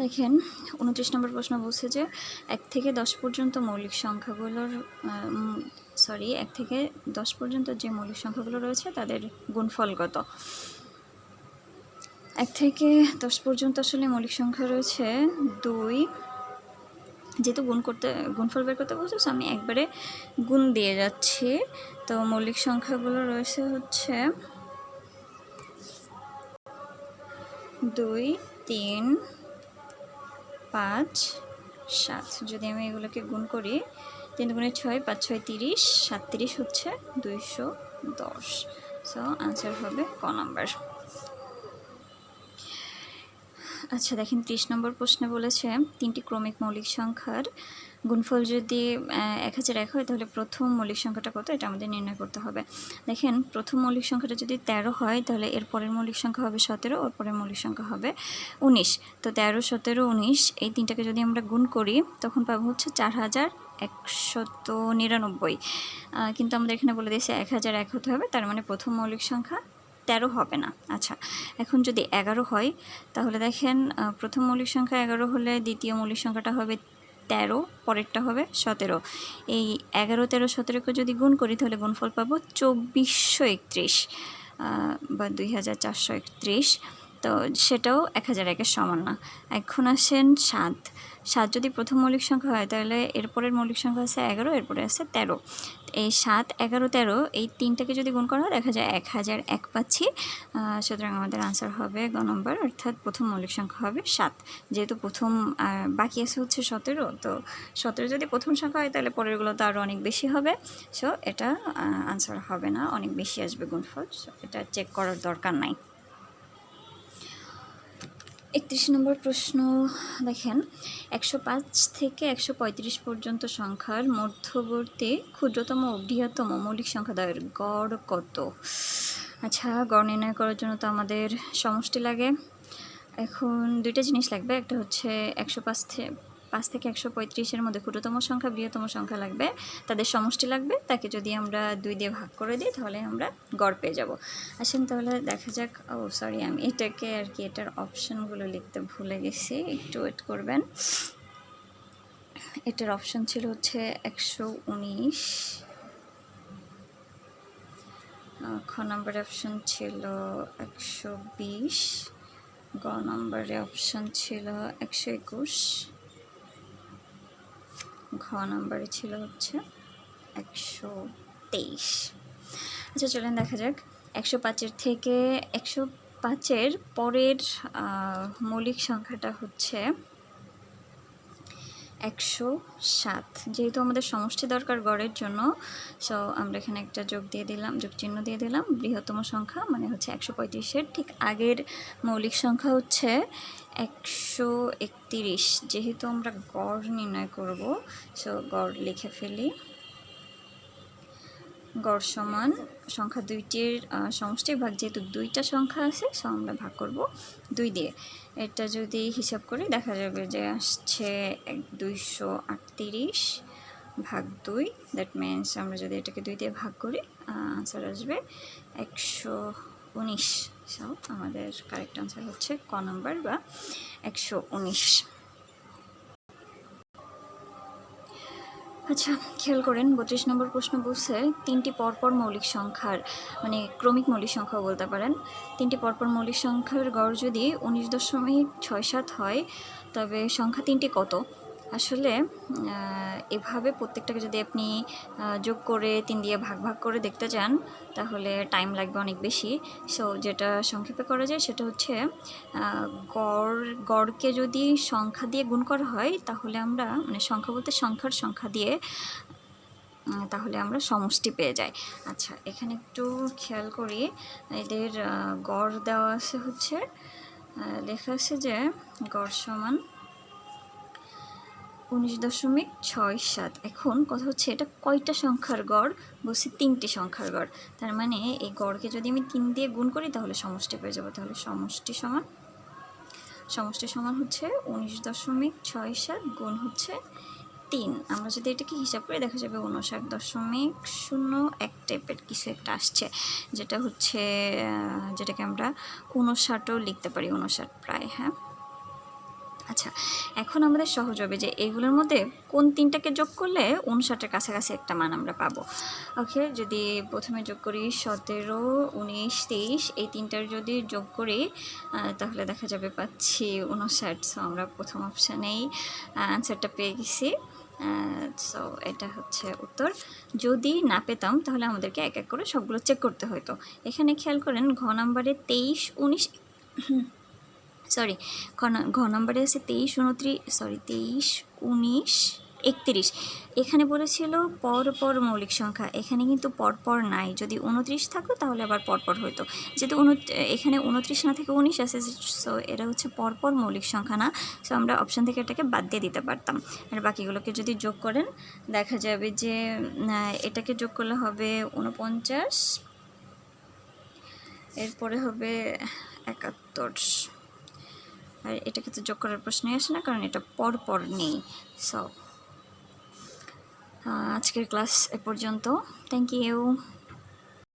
দেখেন 29 নম্বর প্রশ্ন বলছে যে 1 থেকে 10 পর্যন্ত মৌলিক সংখ্যাগুলোর 1 থেকে 10 পর্যন্ত যে মৌলিক সংখ্যাগুলো রয়েছে তাদের গুণফল কত। 1 থেকে 10 পর্যন্ত আসলে মৌলিক সংখ্যা রয়েছে 2। যেহেতু গুণফল বের করতে বলছে, আমি একবারে গুণ দিয়ে যাচ্ছি। তো মৌলিক সংখ্যাগুলো রয়েছে হচ্ছে 2, 3, 5, 7। যদি আমি এগুলোকে গুণ করি, 3 গুণে 6, 5 6 30, 7 30 হচ্ছে 210। সো আনসার হবে ক নাম্বার। আচ্ছা দেখেন 30 নম্বর প্রশ্নে বলেছে 3টি ক্রমিক মৌলিক সংখ্যার গুণফল যদি 1001 হয় তাহলে প্রথম মৌলিক সংখ্যাটা কত, এটা আমাদের নির্ণয় করতে হবে। দেখেন প্রথম মৌলিক সংখ্যাটা যদি 13 হয় তাহলে এর পরের মৌলিক সংখ্যা হবে 17, ওর পরের মৌলিক সংখ্যা হবে 19। তো 13, 17, 19 এই তিনটাকে যদি আমরা গুণ করি তখন পাবো হচ্ছে 4199। কিন্তু আমাদের এখানে বলে দিয়েছে 1001 হতে হবে, তার মানে প্রথম মৌলিক সংখ্যা 13 হবে না। আচ্ছা এখন যদি 11 হয় তাহলে দেখেন প্রথম মৌলিক সংখ্যা 11 হলে দ্বিতীয় মৌলিক সংখ্যাটা হবে 13, পরেরটা হবে 17। এই 11, 13, 17কে যদি গুণ করি তাহলে গুণফল পাবো 2431 বা 2431। তো সেটাও 1001-এর সমান না। এখন আসেন 7 যদি প্রথম মৌলিক সংখ্যা হয় তাহলে এরপরের মৌলিক সংখ্যা আছে 11, এরপরে আছে 13। এই 7, 11, 13 এই তিনটাকে যদি গুণ করা হয় দেখা যায় 1001 পাচ্ছি। সুতরাং আমাদের আনসার হবে গ নম্বর, অর্থাৎ প্রথম মৌলিক সংখ্যা হবে 7। যেহেতু প্রথম বাকি আছে হচ্ছে 17, তো 17 যদি প্রথম সংখ্যা হয় তাহলে পরেরগুলো তো আরও অনেক বেশি হবে। সো এটা আনসার হবে না, অনেক বেশি আসবে গুণফল। সো এটা চেক করার দরকার নাই। 31 নম্বর প্রশ্ন দেখেন 105 থেকে 135 পর্যন্ত সংখ্যার মধ্যবর্তী ক্ষুদ্রতম ও বৃহত্তম মৌলিক সংখ্যা দ্বয়ের গড় কত। আচ্ছা গড় নির্ণয় করার জন্য তো আমাদের সমষ্টি লাগে। এখন দুইটা জিনিস লাগবে, একটা হচ্ছে 105 থেকে 135-এর মধ্যে ক্ষুদ্রতম সংখ্যা বৃহত্তম সংখ্যা লাগবে, তাদের সমষ্টি লাগবে। তাকে যদি আমরা 2 দিয়ে ভাগ করে দিই তাহলে আমরা গড় পেয়ে যাব। আসেন তাহলে দেখা যাক। সরি আমি এটাকে আর কি এটার অপশানগুলো লিখতে ভুলে গেছি, একটু ওয়েট করবেন। এটার অপশান ছিল হচ্ছে 119, খ নম্বরে অপশান ছিল 120, গ নম্বরে অপশান ছিল 121, ঘ নম্বরে ছিল হচ্ছে 123। আচ্ছা চলেন দেখা যাক 105-এর থেকে 105-এর পরের মৌলিক সংখ্যাটা হচ্ছে 107। যেহেতু আমাদের সমষ্টি দরকার গড়ের জন্য, সো আমরা এখানে একটা যোগ চিহ্ন দিয়ে দিলাম। বৃহত্তম সংখ্যা মানে হচ্ছে 135-এর ঠিক আগের মৌলিক সংখ্যা হচ্ছে 131। যেহেতু আমরা গড় নির্ণয় করব, সো গড় লিখে ফেলি। গড় সমান সংখ্যা দুইটির সমষ্টি ভাগ, যেহেতু দুইটা সংখ্যা আছে সো আমরা ভাগ করব 2 দিয়ে। এটা যদি হিসাব করি দেখা যাবে যে আসছে 238 ভাগ 2। দ্যাট মিনস আমরা যদি এটাকে 2 দিয়ে ভাগ করি আনসার আসবে 119। সো আমাদের কারেক্ট আনসার হচ্ছে ক নাম্বার বা 119। আচ্ছা খেয়াল করেন 32 নম্বর প্রশ্ন বলছে 3টি পরপর মৌলিক সংখ্যার মানে ক্রমিক মৌলিক সংখ্যাও বলতে পারেন, 3টি পরপর মৌলিক সংখ্যার গড় যদি 19.67 হয় তবে সংখ্যা 3টি কত। আসলে এভাবে প্রত্যেকটাকে যদি আপনি যোগ করে 3 দিয়ে ভাগ করে দেখতে চান তাহলে টাইম লাগবে অনেক বেশি। সো যেটা সংক্ষেপে করা যায় সেটা হচ্ছে গড়কে যদি সংখ্যা দিয়ে গুণ করা হয় তাহলে আমরা মানে সংখ্যা বলতে সংখ্যা দিয়ে তাহলে আমরা সমষ্টি পেয়ে যাই। আচ্ছা এখানে একটু খেয়াল করি, এদের গড় দেওয়া আছে হচ্ছে লেখা আছে যে গড় সমান 19.67। এখন কথা হচ্ছে এটা কয়টা সংখ্যার গড়, বলছি 3টি সংখ্যার গড়। তার মানে এই গড়কে যদি আমি 3 দিয়ে গুণ করি তাহলে সমষ্টি পেয়ে যাবো। তাহলে সমষ্টি সমান হচ্ছে 19.67 গুণ হচ্ছে 3। আমরা যদি এটাকে হিসাব করে দেখা যাবে 59.01 টাইপের কিছু একটা আসছে, যেটা হচ্ছে যেটাকে আমরা 59ও লিখতে পারি, 59 প্রায়। হ্যাঁ আচ্ছা, এখন আমাদের সহজ হবে যে এগুলোর মধ্যে কোন তিনটাকে যোগ করলে 59-এর কাছাকাছি একটা মান আমরা পাবো। ওকে, যদি প্রথমে যোগ করি 17, 19, 23 এই তিনটার যদি যোগ করি তাহলে দেখা যাবে পাচ্ছি 59। সো আমরা প্রথম অপশানেই অ্যান্সারটা পেয়ে গেছি। সো এটা হচ্ছে উত্তর। যদি না পেতাম তাহলে আমাদেরকে এক এক করে সবগুলো চেক করতে হতো। এখানে খেয়াল করেন ঘ নাম্বারে 23, 19 সরি ঘ নাম্বারে আছে 23, 19, 31। এখানে বলেছিল পরপর মৌলিক সংখ্যা, এখানে কিন্তু পরপর নাই। যদি 29 থাকতো তাহলে আবার পরপর হতো। যেহেতু এখানে 29 না থেকে 19 আছে, সো এটা হচ্ছে পরপর মৌলিক সংখ্যা না। সো আমরা অপশান থেকে এটাকে বাদ দিয়ে দিতে পারতাম। আর বাকিগুলোকে যদি যোগ করেন দেখা যাবে যে এটাকে যোগ করলে হবে 49, এরপরে হবে 71। আর এটাকে তো যোগ করার প্রশ্নই আসে না, কারণ এটা পরপর নেই। সো আজকের ক্লাস এ পর্যন্ত। Thank you.